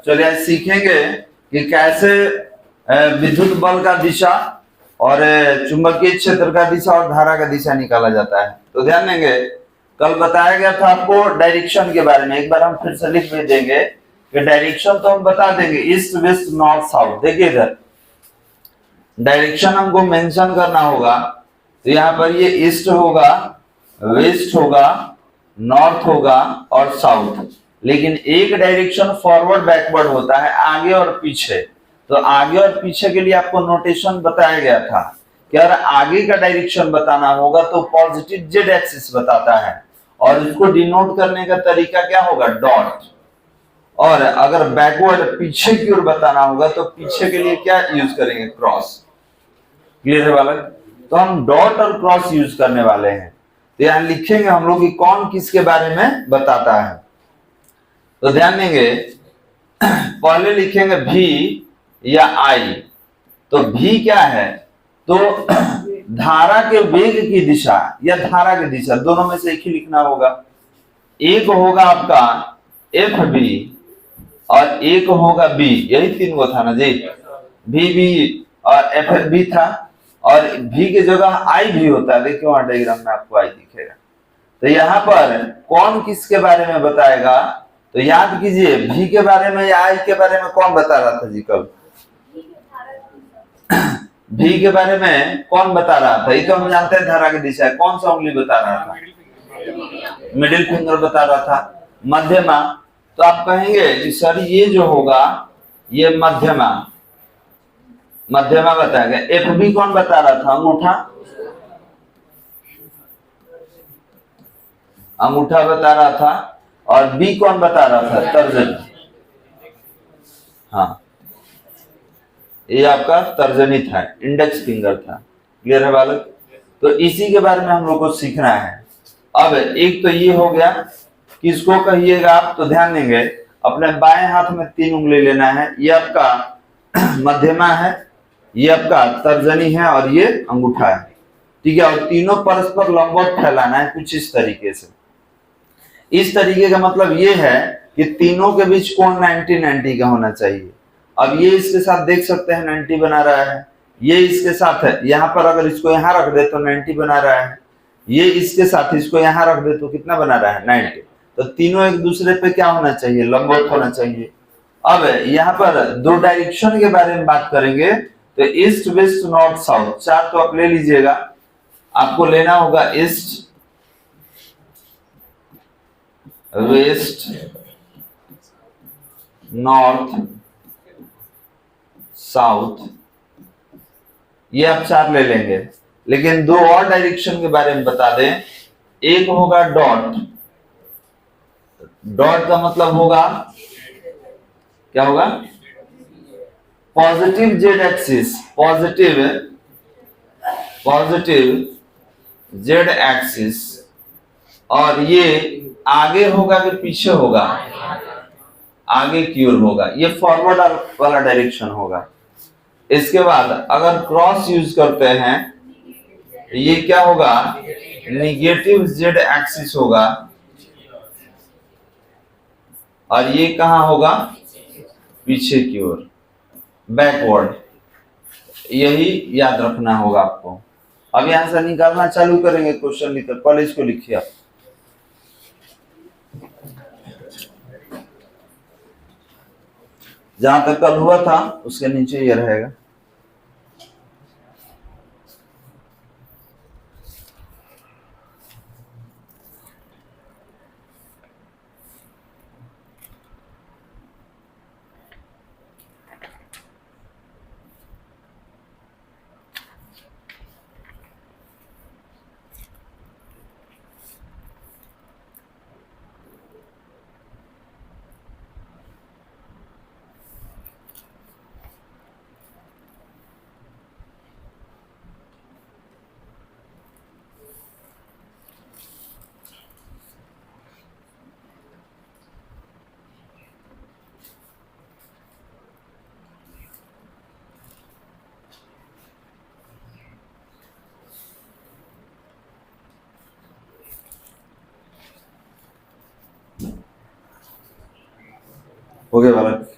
चलिए सीखेंगे कि कैसे विद्युत बल का दिशा और चुंबकीय क्षेत्र का दिशा और धारा का दिशा निकाला जाता है। तो ध्यान देंगे, कल बताया गया था आपको डायरेक्शन के बारे में, एक बार हम फिर से लिख भी देंगे कि डायरेक्शन तो हम बता देंगे ईस्ट वेस्ट नॉर्थ साउथ। देखिए इधर डायरेक्शन हमको मेंशन करना होगा, तो यहाँ पर ये ईस्ट होगा, वेस्ट होगा, नॉर्थ होगा और साउथ। लेकिन एक डायरेक्शन फॉरवर्ड बैकवर्ड होता है, आगे और पीछे। तो आगे और पीछे के लिए आपको नोटेशन बताया गया था कि अगर आगे का डायरेक्शन बताना होगा तो पॉजिटिव जेड एक्सिस बताता है, और इसको डिनोट करने का तरीका क्या होगा, डॉट। और अगर बैकवर्ड पीछे की ओर बताना होगा तो पीछे के लिए क्या यूज करेंगे, क्रॉस। क्लियर है बालक? तो हम डॉट और क्रॉस यूज करने वाले हैं। तो यहां लिखेंगे हम लोग कि कौन किसके बारे में बताता है। तो ध्यान देंगे, पहले लिखेंगे भी या आई। तो भी क्या है, तो धारा के वेग की दिशा या धारा की दिशा, दोनों में से एक ही लिखना होगा। एक होगा आपका एफ बी और एक होगा बी, यही तीन को था ना जी, भी बी और एफ बी था, और भी की जगह आई भी होता है। देखिए वहां डायग्राम में आपको आई दिखेगा। तो यहाँ पर कौन किसके बारे में बताएगा, तो याद कीजिए भी के बारे में या आई के बारे में कौन बता रहा था जी कल? भी के बारे में कौन बता रहा था? ये तो हम जानते हैं धारा की दिशा है। कौन सा उंगली बता रहा था? मिडिल फिंगर बता रहा था, मध्यमा। तो आप कहेंगे कि सर ये जो होगा ये मध्यमा, मध्यमा बताएगा। एफ बी कौन बता रहा था? अंगूठा, अंगूठा बता रहा था। और बी कौन बता रहा था? तर्जनी। हाँ, ये आपका तर्जनी था, इंडेक्स फिंगर था। क्लियर है बालक? तो इसी के बारे में हम लोग को सीखना है। अब एक तो ये हो गया, किसको कहिएगा आप? तो ध्यान देंगे, अपने बाएं हाथ में तीन उंगली लेना है। ये आपका मध्यमा है, ये आपका तर्जनी है और ये अंगूठा है। ठीक है, और तीनों परस्पर लंबवत फैलाना है कुछ इस तरीके से। इस तरीके का मतलब ये है कि तीनों के बीच कोण 90-90 का होना चाहिए। अब ये इसके साथ देख सकते हैं 90 बना रहा है, ये इसके साथ है, यहाँ पर अगर इसको यहाँ रख दे तो 90 बना रहा है, ये इसके साथ इसको यहाँ रख दे तो कितना बना रहा है, 90। तो तीनों एक दूसरे पे क्या होना चाहिए, लंबवत होना चाहिए। अब यहाँ पर दो डायरेक्शन के बारे में बात करेंगे, तो ईस्ट वेस्ट नॉर्थ साउथ, चार तो आप ले लीजिएगा। आपको लेना होगा ईस्ट, वेस्ट, नॉर्थ, साउथ, ये आप चार ले लेंगे। लेकिन दो और डायरेक्शन के बारे में बता दें। एक होगा डॉट, डॉट का मतलब होगा क्या होगा, positive Z axis, positive Z axis. और ये आगे होगा कि पीछे होगा, आगे की ओर होगा, ये फॉरवर्ड वाला डायरेक्शन होगा। इसके बाद अगर क्रॉस यूज करते हैं, ये क्या होगा, निगेटिव जेड एक्सिस होगा, और ये कहां होगा, पीछे की ओर, बैकवर्ड। यही याद रखना होगा आपको। अब यहां से निकालना चालू करेंगे क्वेश्चन लिखकर, पहले इसको लिखिए आप। जहां तक कल हुआ था उसके नीचे ये रहेगा। हो गया बालक।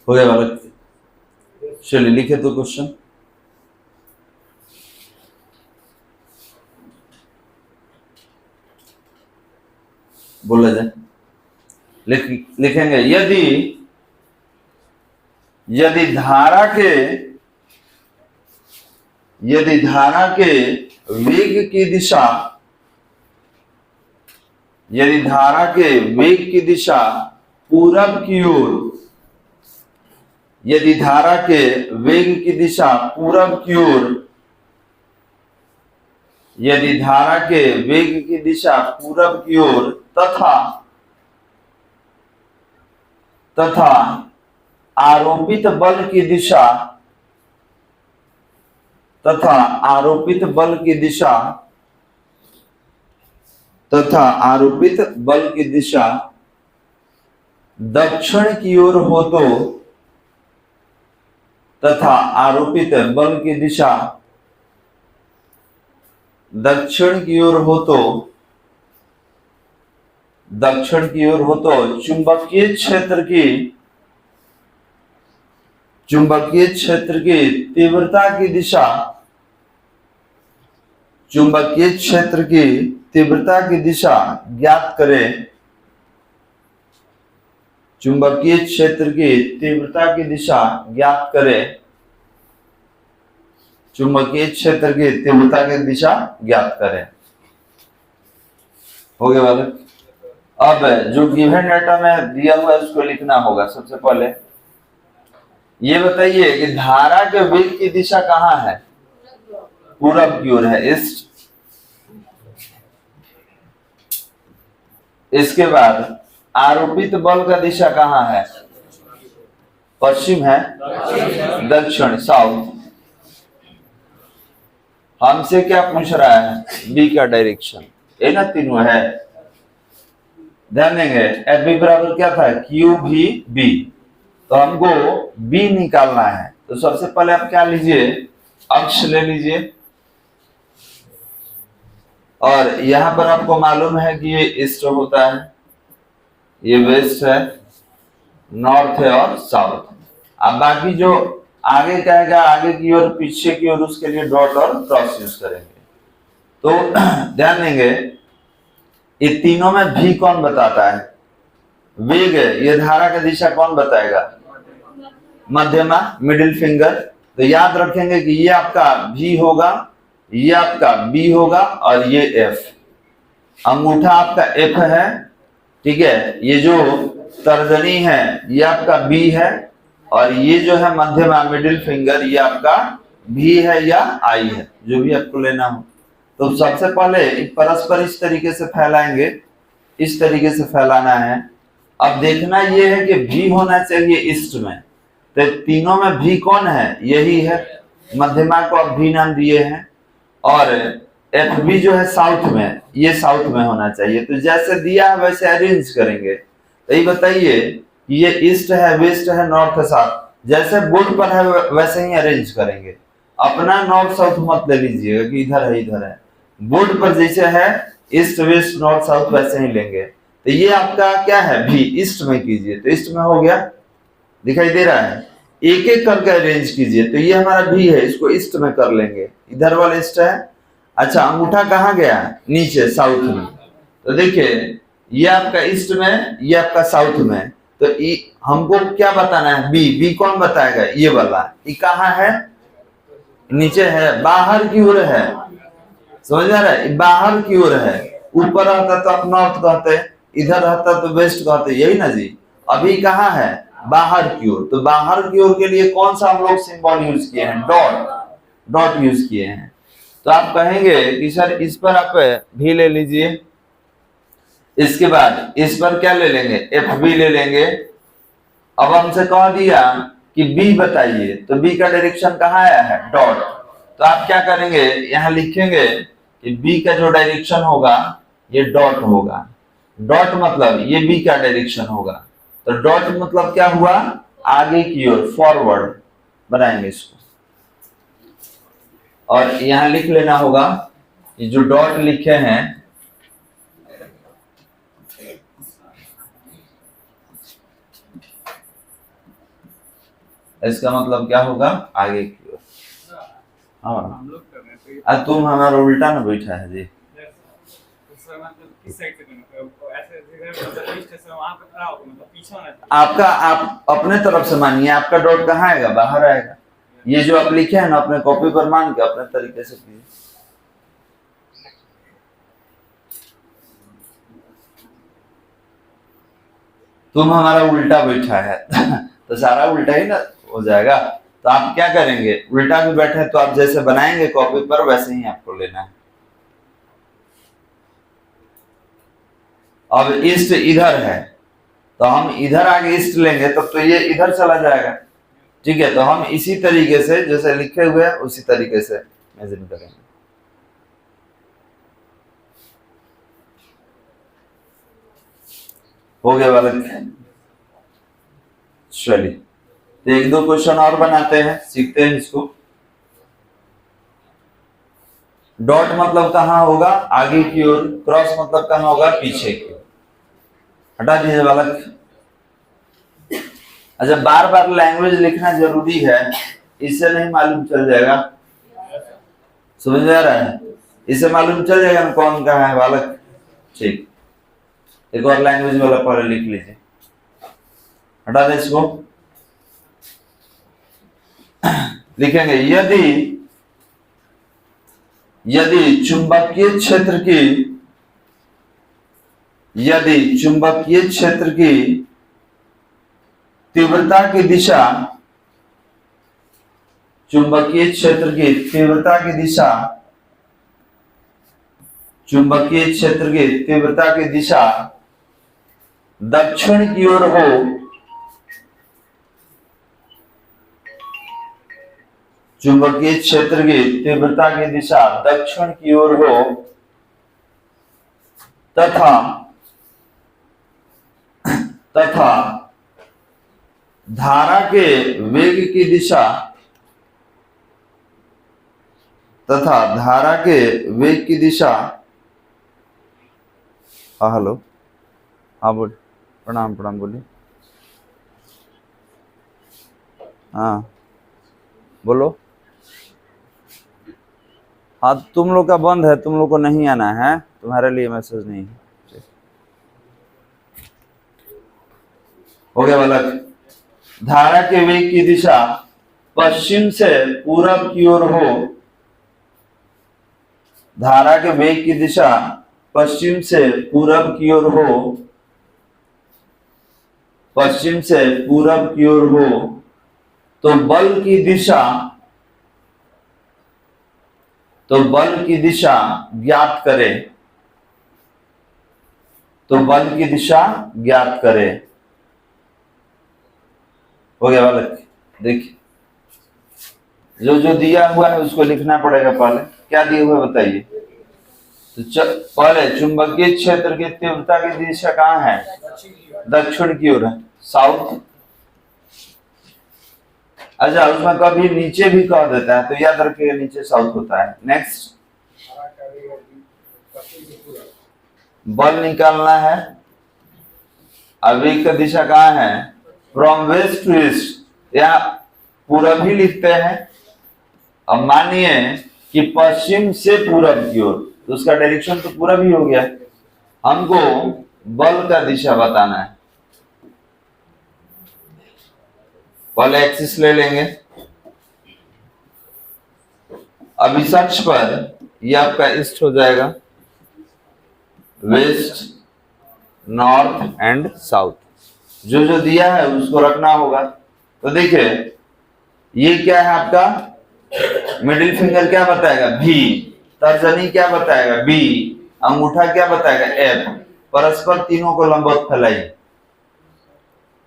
हो गया बालक, चलिए लिखे तो क्वेश्चन। बोला जाए, लिखेंगे यदि यदि धारा के वेग की दिशा, यदि धारा के वेग की दिशा पूरब की ओर, यदि धारा के वेग की दिशा पूरब की ओर, यदि धारा के वेग की दिशा पूरब की ओर तथा आरोपित बल की दिशा, तथा आरोपित बल की दिशा, तथा आरोपित बल की दिशा दक्षिण की ओर हो तो, तथा आरोपित बल की दिशा दक्षिण की ओर हो तो, दक्षिण की ओर हो तो चुंबकीय क्षेत्र की तीव्रता की दिशा, चुंबकीय क्षेत्र की तीव्रता की दिशा ज्ञात करें, चुंबकीय क्षेत्र की तीव्रता की दिशा ज्ञात करें, चुंबकीय क्षेत्र की तीव्रता की दिशा ज्ञात करें। हो गया बालक। अब जो गिवन डाटा में दिया हुआ है उसको लिखना होगा। सबसे पहले ये बताइए कि धारा के वेग की दिशा कहाँ है? पूरब की ओर है, ईस्ट। इसके बाद आरोपित बल का दिशा कहाँ है? पश्चिम है, दक्षिण, साउथ। हमसे क्या पूछ रहा है? बी का डायरेक्शन, ये ना तीनों है। ध्यान देंगे एफ बी बराबर क्या था? क्यू भी बी। तो हमको बी निकालना है। तो सबसे पहले आप क्या लीजिए? अक्ष ले लीजिए। और यहां पर आपको मालूम है कि ये ईस्ट होता है, ये वेस्ट है, नॉर्थ है और साउथ। अब बाकी जो आगे कहेगा आगे की ओर, पीछे की ओर, उसके लिए डॉट और क्रॉस यूज करेंगे। तो ध्यान देंगे ये तीनों में भी कौन बताता है? वेग है। ये धारा का दिशा कौन बताएगा? मध्यमा, मिडिल फिंगर। तो याद रखेंगे कि ये आपका भी होगा, ये आपका बी होगा और ये एफ। अंगूठा आपका एफ है, ठीक है। ये जो तर्जनी है ये आपका बी है और ये जो है मध्यमा, मिडिल फिंगर, ये आपका भी है या आई है, जो भी आपको लेना हो। तो सबसे पहले परस्पर इस तरीके से फैलाएंगे, इस तरीके से फैलाना है। अब देखना ये है कि भी होना चाहिए ईस्ट में। तो तीनों में भी कौन है? यही है। मध्यमा को आप भी नाम दिए हैं। और एफ बी जो है साउथ में, ये साउथ में होना चाहिए। तो जैसे दिया है वैसे अरेंज करेंगे। तो ये बताइए ये ईस्ट है, वेस्ट है, नॉर्थ है, साउथ। जैसे बोर्ड पर है वैसे ही अरेंज करेंगे। अपना नॉर्थ साउथ मत ले लीजिएगा कि इधर है इधर है। बोर्ड पर जैसे है ईस्ट वेस्ट नॉर्थ साउथ वैसे ही लेंगे। तो ये आपका क्या है? भी। ईस्ट में कीजिए तो ईस्ट में हो गया, दिखाई दे रहा है। एक एक करके अरेंज कीजिए। तो ये हमारा भी है, इसको ईस्ट में कर लेंगे। इधर वाला ईस्ट है। अच्छा, अंगूठा कहाँ गया? नीचे, साउथ में। तो देखिए ये आपका ईस्ट में, ये आपका साउथ में। तो हमको क्या बताना है? बी। बी कौन बताएगा? ये वाला। ये कहाँ है? नीचे है, बाहर की ओर है। समझ आ रहा है? बाहर की ओर है। ऊपर रहता तो आप नॉर्थ कहते, इधर रहता तो वेस्ट कहते, यही ना जी। अभी कहाँ है? बाहर की ओर। तो बाहर की ओर के लिए कौन सा हम लोग सिंबल यूज किए हैं? डॉट। डॉट यूज किए हैं। तो आप कहेंगे कि सर इस पर आप भी ले लीजिए। इसके बाद इस पर क्या ले लेंगे? एफ बी ले लेंगे। अब हमसे कह दिया कि बी बताइए, तो बी का डायरेक्शन कहाँ आया है, डॉट। तो आप क्या करेंगे, यहाँ लिखेंगे कि बी का जो डायरेक्शन होगा ये डॉट होगा। डॉट मतलब ये बी का डायरेक्शन होगा, तो डॉट मतलब क्या हुआ, आगे की ओर, फॉरवर्ड बनाएंगे इसको। और यहां लिख लेना होगा कि जो डॉट लिखे हैं इसका मतलब क्या होगा, आगे की ओर। हाँ, तुम हमारा उल्टा ना बैठा है जी। आपका आप अपने तरफ से मानिए, आपका डॉट कहाँ आएगा, बाहर आएगा। ये जो आप लिखे हैं ना अपने कॉपी पर मान के अपने तरीके से कीजिए। तुम हमारा उल्टा बैठा है तो सारा उल्टा ही ना हो जाएगा। तो आप क्या करेंगे, उल्टा भी बैठे तो आप जैसे बनाएंगे कॉपी पर वैसे ही आपको लेना है। अब ईस्ट इधर है तो हम इधर आगे ईस्ट लेंगे तब तो ये इधर चला जाएगा, ठीक है। तो हम इसी तरीके से जैसे लिखे हुए हैं उसी तरीके से इमेजिन करेंगे। हो गया बालक, चलिए तो एक दो क्वेश्चन और बनाते हैं, सीखते हैं इसको। डॉट मतलब कहाँ होगा, आगे की ओर। क्रॉस मतलब कहाँ होगा, पीछे की ओर। हटा दीजिए बालक। अच्छा, बार बार लैंग्वेज लिखना जरूरी है, इससे नहीं मालूम चल जाएगा, समझ में आ रहा है, इससे मालूम चल जाएगा ना कौन कहाँ है बालक। ठीक, एक और लैंग्वेज वाला पहले लिख लीजिए, हटा दे इसको। लिखेंगे यदि चुंबकीय क्षेत्र की तीव्रता की दिशा, चुंबकीय क्षेत्र की तीव्रता की दिशा, चुंबकीय क्षेत्र की तीव्रता की दिशा दक्षिण की ओर हो, चुंबकीय क्षेत्र की तीव्रता की दिशा दक्षिण की ओर हो तथा धारा के वेग की दिशा, तथा धारा के वेग की दिशा। हाँ हेलो, हाँ बोल, प्रणाम प्रणाम, बोलिए। हाँ बोलो। हाँ तुम लोग का बंद है, तुम लोग को नहीं आना है, तुम्हारे लिए मैसेज नहीं है। हो गया बालक, धारा के वेग की दिशा पश्चिम से पूरब की ओर हो, धारा के वेग की दिशा पश्चिम से पूरब की ओर हो, पश्चिम से पूरब की ओर हो तो बल की दिशा ज्ञात करें, तो बल की दिशा ज्ञात करें। हो गया बालक, देखिए जो जो दिया हुआ है उसको लिखना पड़ेगा। पहले क्या दिया हुआ है बताइए। तो पहले चुंबकीय क्षेत्र की तीव्रता की दिशा कहाँ है, दक्षिण की ओर है, साउथ। अच्छा, उसमें कभी नीचे भी कह देता है तो याद रखिएगा नीचे साउथ होता है। नेक्स्ट, बल निकालना है, वेग का दिशा कहाँ है, फ्रॉम वेस्ट टू ईस्ट, या पूरब ही लिखते हैं। अब मानिए कि पश्चिम से पूरब की ओर, तो उसका डायरेक्शन तो पूरब ही हो गया। हमको बल का दिशा बताना है, पहले एक्सिस ले लेंगे। अब इस अक्ष पर ये आपका ईस्ट हो जाएगा, वेस्ट, नॉर्थ एंड साउथ। जो जो दिया है उसको रखना होगा। तो देखिए ये क्या है आपका, मिडिल फिंगर क्या बताएगा, भी, तर्जनी क्या बताएगा, बी, अंगूठा क्या बताएगा, एफ। परस्पर तीनों को लंबवत फैलाइए।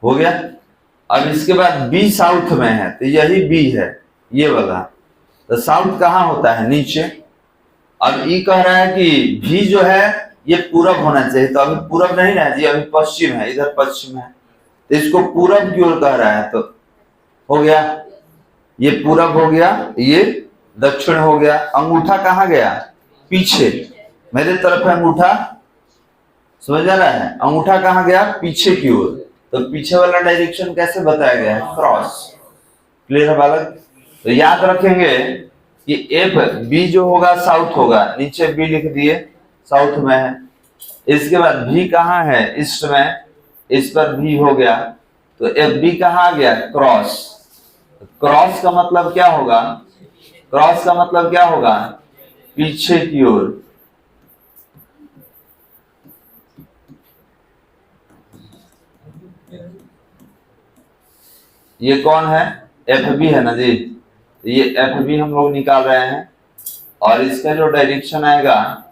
हो गया। अब इसके बाद बी साउथ में है, तो यही बी है, ये वाला। तो साउथ कहाँ होता है? नीचे। अब ई कह रहा है कि भी जो है ये पूरब होना चाहिए, तो अभी पूरब नहीं है जी, अभी पश्चिम है, इधर पश्चिम है, तो इसको पूरब की ओर कह रहा है, तो हो गया, ये पूरब हो गया, ये दक्षिण हो गया। अंगूठा कहाँ गया? पीछे, मेरे तरफ है अंगूठा, समझ आ रहा है? अंगूठा कहाँ गया? पीछे की ओर। तो पीछे वाला डायरेक्शन कैसे बताया गया है? क्रॉस। क्लियर है बालक? तो याद रखेंगे कि एफ बी जो होगा साउथ होगा, नीचे बी लिख दिए, साउथ में है। इसके बाद भी कहाँ है? ईस्ट में, इस पर भी हो गया, तो एफ बी कहाँ आ गया? क्रॉस। क्रॉस का मतलब क्या होगा? क्रॉस का मतलब क्या होगा? पीछे की ओर। ये कौन है? एफ बी है ना जी, ये एफ बी हम लोग निकाल रहे हैं, और इसका जो डायरेक्शन आएगा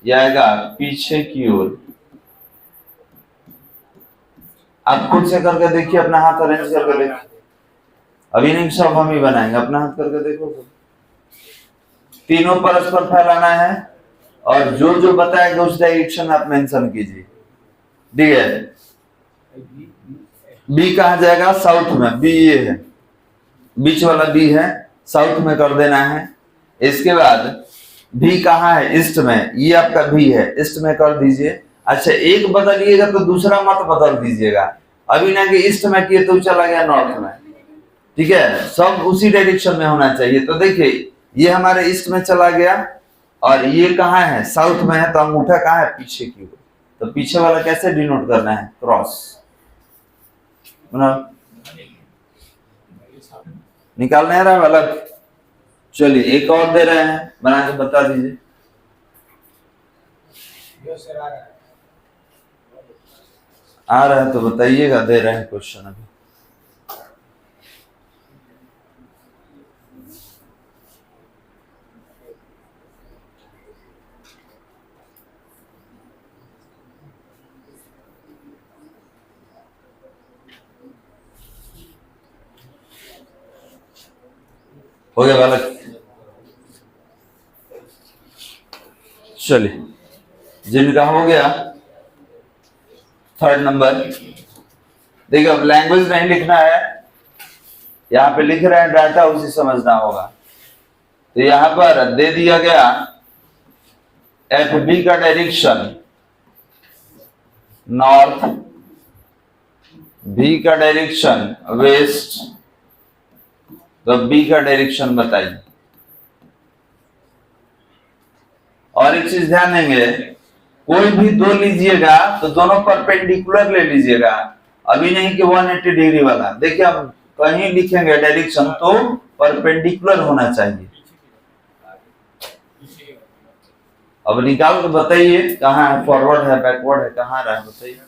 ये आएगा पीछे की ओर। आप खुद से करके देखिए, अपना हाथ अरेंज करके देखिए, अभी नहीं सब हम ही बनाएंगे, अपना हाथ करके देखो। तीनों परस्पर फैलाना है, और जो जो बताएगा उस डायरेक्शन आप मेंशन कीजिए। ठीक है? बी कहाँ जाएगा? साउथ में। बी ये है, बीच वाला बी है, साउथ में कर देना है। इसके बाद भी कहाँ है? ईस्ट में, ये आपका भी है, ईस्ट में कर दीजिए। अच्छा, एक बदलिएगा तो दूसरा मत बदल दीजिएगा, अभी ना कि ईस्ट में किए तो चला गया नॉर्थ में। ठीक है? सब उसी डायरेक्शन में होना चाहिए। तो देखिए, ये हमारे ईस्ट में चला गया, और ये कहाँ है? साउथ में है, तो अंगूठा कहाँ है? पीछे की ओर। तो पीछे वाला कैसे डिनोट करना है? क्रॉस। निकालना है रहा वाला? चलिए एक और दे रहे हैं, बना के बता दीजिए। आ रहा है तो बताइएगा, दे रहे हैं क्वेश्चन अभी। हो गया बालक? चलिए, जिनका हो गया थर्ड नंबर, देखिए अब लैंग्वेज नहीं लिखना है, यहाँ पे लिख रहे हैं डाटा, उसे समझना होगा। तो यहां पर दे दिया गया एफ बी का डायरेक्शन नॉर्थ, बी का डायरेक्शन वेस्ट, तो बी का डायरेक्शन बताइए। और एक चीज ध्यान देंगे, कोई भी दो लीजिएगा तो दोनों परपेंडिकुलर ले लीजिएगा, अभी नहीं कि 180 डिग्री वाला। देखिए हम कहीं लिखेंगे डायरेक्शन तो परपेंडिकुलर होना चाहिए। अब निकाल के बताइए कहाँ है, फॉरवर्ड है, बैकवर्ड है, कहाँ रहा है बताइए।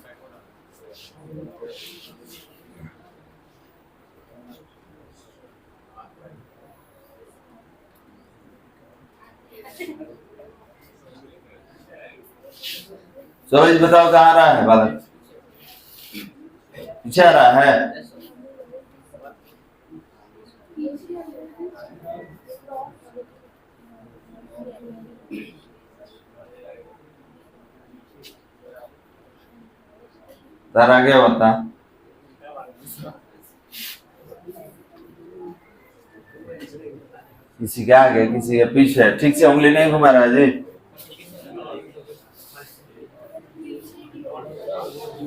सूरज बताओ कहाँ रहा है बालक? पीछे आ रहा है? तार आगे बता। किसी के आगे किसी के पीछे, ठीक से उंगली नहीं घुमा रहा है जी,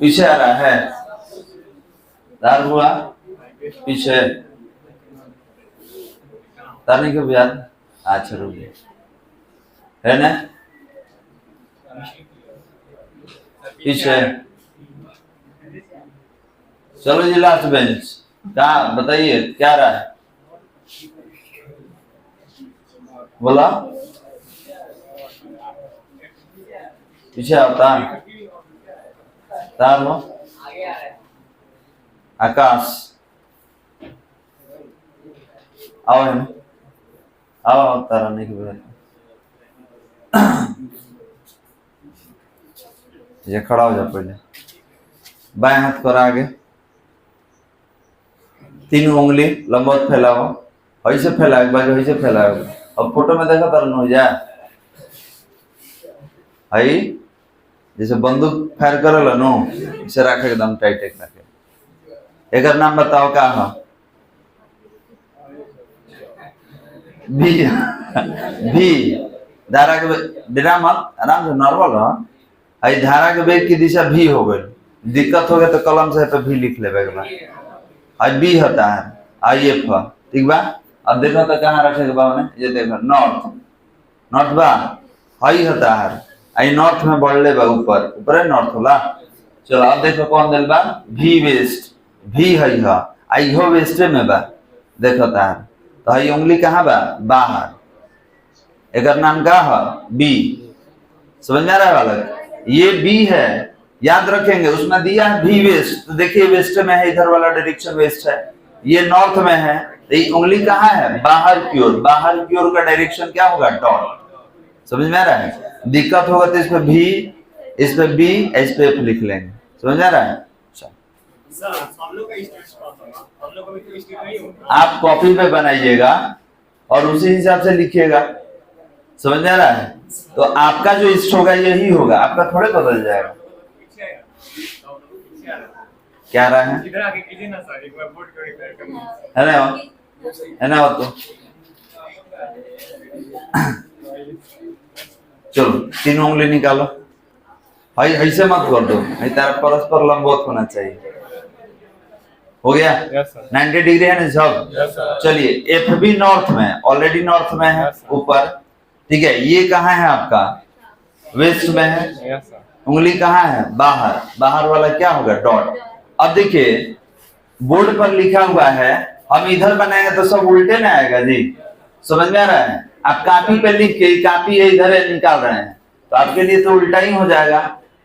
पीछे आ रहा है, तार हुआ पीछे, तार नहीं क्यों यार? अच्छा रुक गया है ना, पीछे। चलो जी लास्ट बेंच, कहाँ बताइए क्या रहा है? बोला पीछे आता तार हो, आकाश आओ है, आओ तारा नहीं के ये खड़ा हो जा, पहले बाएं हाथ पर आगे, तीन उंगली लंबवत फैलाओ, ऐसे फैलाओ, एक बार ऐसे फैलाओ। अब फोटो में देखा तरन हो जाए आई जैसे बंदूक फायर करल नो, इसे रखे एकदम टाइट एक रखे। एक नाम बताओ का है? भी भी धारा के डेरा मत, आराम से नॉर्मल रहो। आई धारा के वेग की दिशा भी हो गई, दिक्कत हो गया तो कलम से पे भी लिख लेबे के बाद। आई बी होता है आई एफ, ठीक बा। अब देखो तो कहाँ रखे के बाद ये देखो नॉर्थ, नॉर्थ बा हाई होता है, आई नॉर्थ में बढ़ ले बा, ऊपर ऊपर है नॉर्थ होला। चलो अब देखो कौन दिल बा भी वेस्ट, भी है हा आई हो वेस्ट में बा, देखो ता तो आई उंगली कहाँ बा बाहर, एक नाम का है बी, समझ में आ रहा है वाला? ये बी है, याद रखेंगे उसमें दिया है भी वेस्ट, तो देखिए वेस्ट में है, इधर वाला डायरेक्शन वेस्ट है, ये नॉर्थ में है, तो ये उंगली कहाँ है बाहर की ओर, बाहर की ओर का डायरेक्शन क्या होगा डॉट, समझ में आ रहा है? दिक्कत होगा तो इस पे भी, इस पे बी, इस पे एफ लिख लेंगे, समझ में आ रहा है? आप कॉपी पे बनाइएगा और उसी हिसाब से लिखिएगा, समझ में आ रहा है? तो आपका जो इष्ट होगा यही होगा, आपका थोड़े बदल जाएगा। क्या रहा है? है ना तो चलो तीन उंगली निकालो, भाई ऐसे मत कर दो, तारा परस्पर लंबवत होना चाहिए। हो गया? 90 डिग्री है ना सब? चलिए एफ भी नॉर्थ में, ऑलरेडी नॉर्थ में है ऊपर, ठीक है। ये कहाँ है आपका वेस्ट में है, उंगली कहाँ है बाहर, बाहर वाला क्या होगा डॉट। अब देखिए बोर्ड पर लिखा हुआ है, हम इधर बनाएंगे तो सब उल्टे ना आएगा जी, समझ में आ रहा है? आप कॉपी पे लिख के, कॉपी है इधर है निकाल रहे हैं तो आपके लिए तो उल्टा ही हो जाएगा।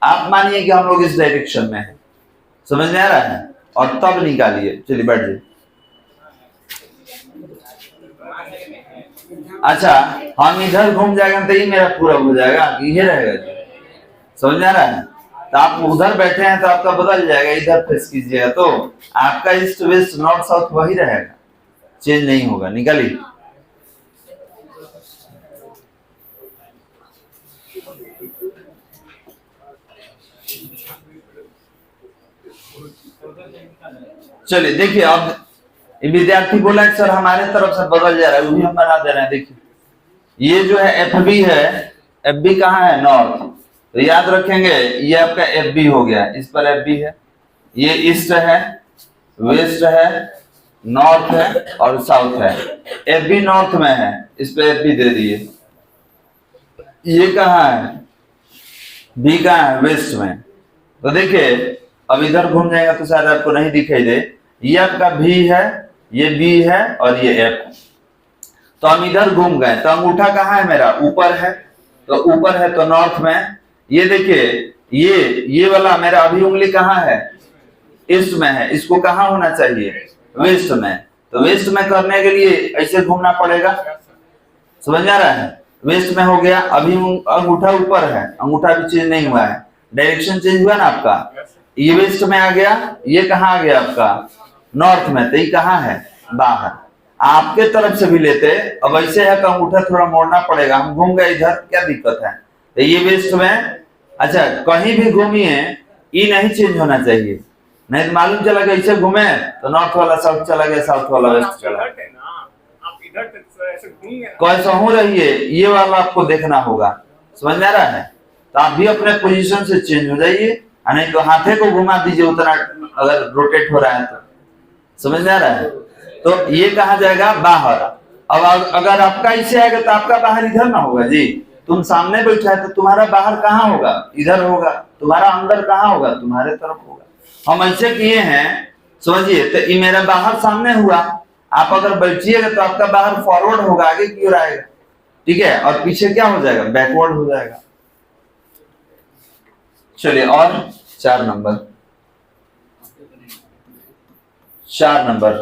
आप मानिए कि हम लोग इस डायरेक्शन में है, समझ में आ रहा है? और तब निकालिए, चलिए बैठ जाइए। अच्छा हम इधर घूम जाएगा तो ये मेरा पूरा हो जाएगा, ये रहेगा जी, समझ में आ रहा है? तो आप उधर बैठे हैं तो आपका बदल जाएगा, इधर फेस कीजिएगा तो आपका ईस्ट वेस्ट नॉर्थ साउथ वही रहेगा, चेंज नहीं होगा। निकालिए चलिए देखिए अब विद्यार्थी बोला कि सर हमारे तरफ से बदल जा रहा है, वही हम बना दे रहे हैं। देखिए ये जो है एफ बी है, एफ बी कहाँ है नॉर्थ, तो याद रखेंगे ये आपका एफ बी हो गया, इस पर एफ बी है, ये ईस्ट है, वेस्ट है, नॉर्थ है और साउथ है। एफ बी नॉर्थ में है, इस पे एफ बी दे दिए। ये कहाँ है बी कहाँ है वेस्ट में, तो देखिए अब इधर घूम जाएगा तो शायद आपको नहीं दिखाई दे, ये आपका भी है, ये बी है और ये एफ। तो हम इधर घूम गए तो अंगूठा कहाँ है मेरा ऊपर है, तो ऊपर है तो नॉर्थ में। ये देखिए ये वाला मेरा अभी उंगली कहाँ है ईस्ट में है, इसको कहाँ होना चाहिए वेस्ट में, तो वेस्ट में करने के लिए ऐसे घूमना पड़ेगा, समझ में आ रहा है? वेस्ट में हो गया, अभी अंगूठा ऊपर है, अंगूठा भी चेंज नहीं हुआ है, डायरेक्शन चेंज हुआ ना आपका, ये वेस्ट में आ गया, ये कहाँ आ गया आपका नॉर्थ में, तो ये कहाँ है बाहर। आपके तरफ से भी लेते, अब ऐसे है तो अंगूठा थोड़ा मोड़ना पड़ेगा, हम घूम गए इधर, क्या दिक्कत है, तो ये वेस्ट में। अच्छा कहीं भी घूमिए ये नहीं चेंज होना चाहिए, नहीं तो मालूम चला गया ऐसे घूमे तो नॉर्थ वाला साउथ चला गया, साउथ वाला वेस्ट चला गया, कैसा हो रही है ये वाला आपको देखना होगा, समझ में आ रहा है? तो आप भी अपने पोजीशन से चेंज हो जाइए, नहीं तो हाथे को घुमा दीजिए उतना अगर रोटेट हो रहा है तो, समझ में आ रहा है? तो ये कहा जाएगा बाहर। अब अगर आपका इसे आएगा तो आपका बाहर इधर ना होगा जी, तुम सामने बैठा है तो तुम्हारा बाहर कहाँ होगा इधर होगा, तुम्हारा अंदर कहाँ होगा तुम्हारे तरफ होगा। हम ऐसे किए हैं समझिए, तो ये मेरा बाहर सामने हुआ, आप अगर बैठिएगा तो आपका बाहर फॉरवर्ड होगा, आगे की ओर आएगा, ठीक है, और पीछे क्या हो जाएगा बैकवर्ड हो जाएगा। चलिए और 4 नंबर, 4 नंबर,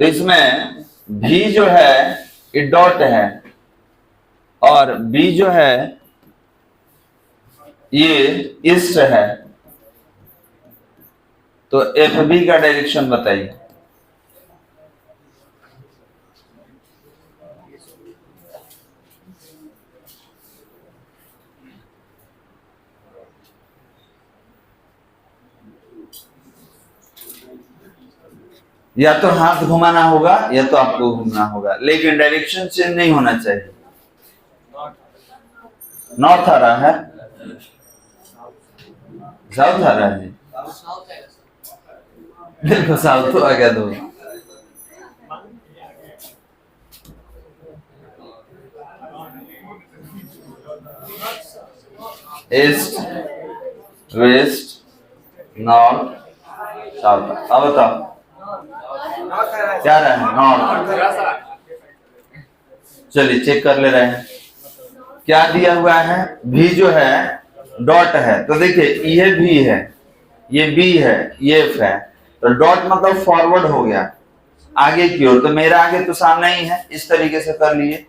तो इसमें भी जो है ये डॉट है और बी जो है ये ईस्ट है, तो एफ बी का डायरेक्शन बताइए। या तो हाथ घुमाना होगा या तो आपको घूमना होगा, लेकिन डायरेक्शन चेंज नहीं होना चाहिए। नॉर्थ आ रहा है, साउथ आ रहा है, देखो साउथ तो आ गया दो। East, west, north, south. अब बताओ क्या रहा है? नॉर्थ। चलिए चेक कर ले रहे हैं क्या दिया हुआ है। भी जो है डॉट है, तो देखिए ये भी है, ये बी है, ये एफ है, तो डॉट मतलब फॉरवर्ड हो गया आगे की ओर, तो मेरा आगे तो सामने ही है, इस तरीके से कर लिए।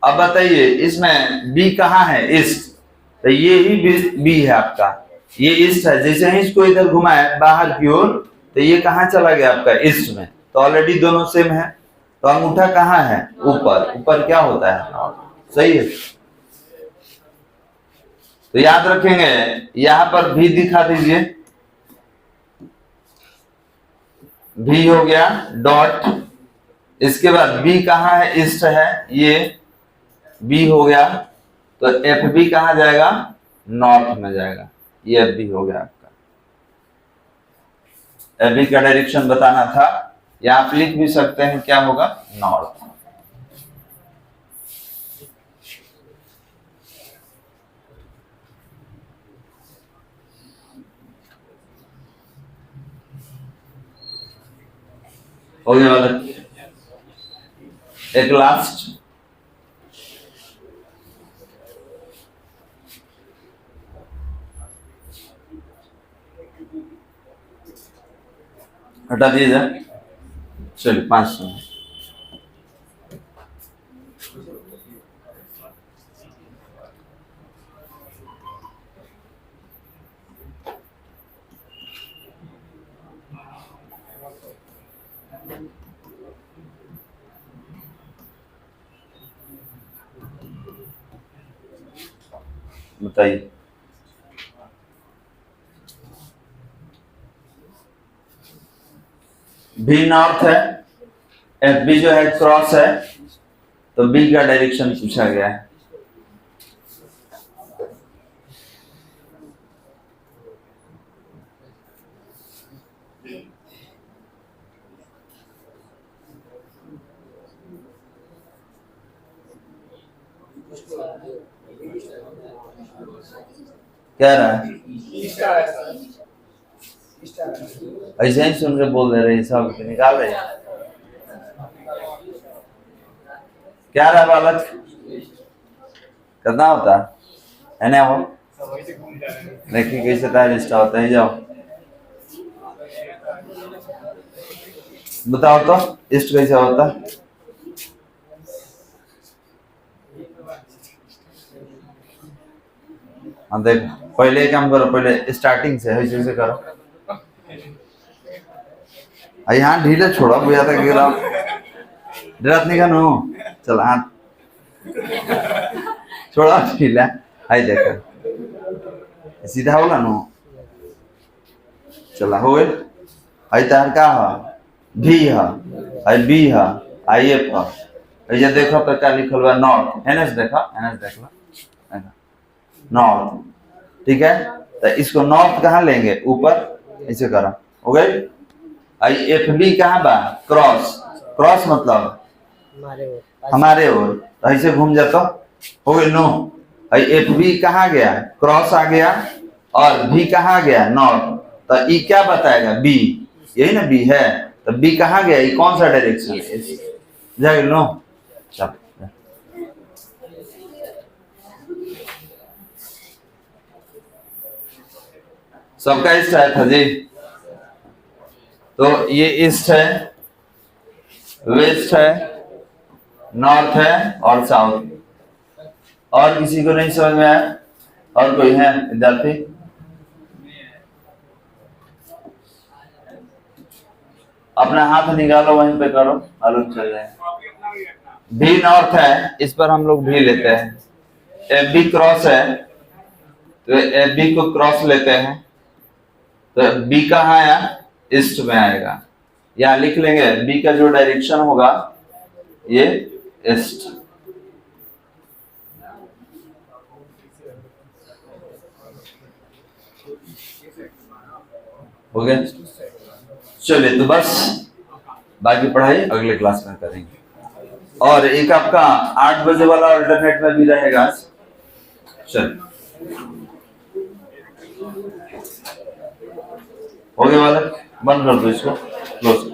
अब बताइए इसमें बी कहाँ है? ईस्ट, तो ये ही बी है आपका, ये ईस्ट है। जैसे ही इसको इधर घुमाए बाहर की ओर, तो ये कहाँ चला गया आपका? ईस्ट में। तो ऑलरेडी दोनों सेम है, तो अंगूठा कहाँ है? ऊपर। ऊपर क्या होता है? सही है। तो याद रखेंगे, यहां पर भी दिखा दीजिए, भी हो गया डॉट, इसके बाद बी कहाँ है? ईस्ट है, ये बी हो गया, तो एफ बी कहाँ जाएगा? नॉर्थ में जाएगा, ये एफ बी हो गया आपका। एफ बी का डायरेक्शन बताना था, या आप लिख भी सकते हैं क्या होगा? नॉर्थ। हो गया वाला। एक लास्ट, हटा दीजिए। चलिए 500 बताइए। बी नॉर्थ है, एफ बी जो है क्रॉस है, तो बी का डायरेक्शन पूछा गया है। क्या रहा है? ऐसे ही सुन के बोल दे रहे सब, निकाल रहे हैं। क्या रहा बालक? कितना होता है ना? वो देखिए कैसे रिश्ता होता है। जाओ बताओ तो ईस्ट कैसे होता है? हाँ देख, पहले काम करो, पहले स्टार्टिंग से ऐसे करो। यहाँ ढीले छोड़ो, बुझा तक गिरा डरत नहीं खानो। चल हाथ छोड़ा ढीला, आई देखा सीधा होला नो। चला हो गए। आई तार का है? भी है, आई बी है, आई एफ है। ये देखो पे क्या लिखल बा? नॉर्थ। एनएस देखा, एनएस देख लो, नॉर्थ। ठीक है, तो इसको नॉर्थ कहाँ लेंगे? ऊपर, ऐसे करा। हो गई। आई एफ बी कहाँ बा? क्रॉस। क्रॉस मतलब हमारे ओर, तो ऐसे घूम जाता। हो गई नो। आई एफ बी कहाँ गया? क्रॉस आ गया, और बी कहाँ गया? नॉर्थ। तो ई क्या बताएगा? बी, यही ना बी है, तो बी कहाँ गया? ये कौन सा डायरेक्शन है? जाएगा नो। चल सबका ईस्ट आया था जी। तो ये ईस्ट है, वेस्ट है, नॉर्थ है और साउथ। और किसी को नहीं समझ में आया? और कोई है विद्यार्थी? अपना हाथ निकालो, वहीं पे करो, मालूम चल जाए। भी नॉर्थ है, इस पर हम लोग भी लेते हैं। एफ बी क्रॉस है, तो एफ बी को क्रॉस लेते हैं, तो बी कहाँ आया? ईस्ट में आएगा। यहाँ लिख लेंगे बी का जो डायरेक्शन होगा ये ईस्ट। हो गया, चलिए तो बस बाकी पढ़ाई अगले क्लास में करेंगे। और एक आपका 8 बजे वाला अल्टरनेट में भी रहेगा। चल हो गया वाला, बंद कर दो इसको, क्लोज।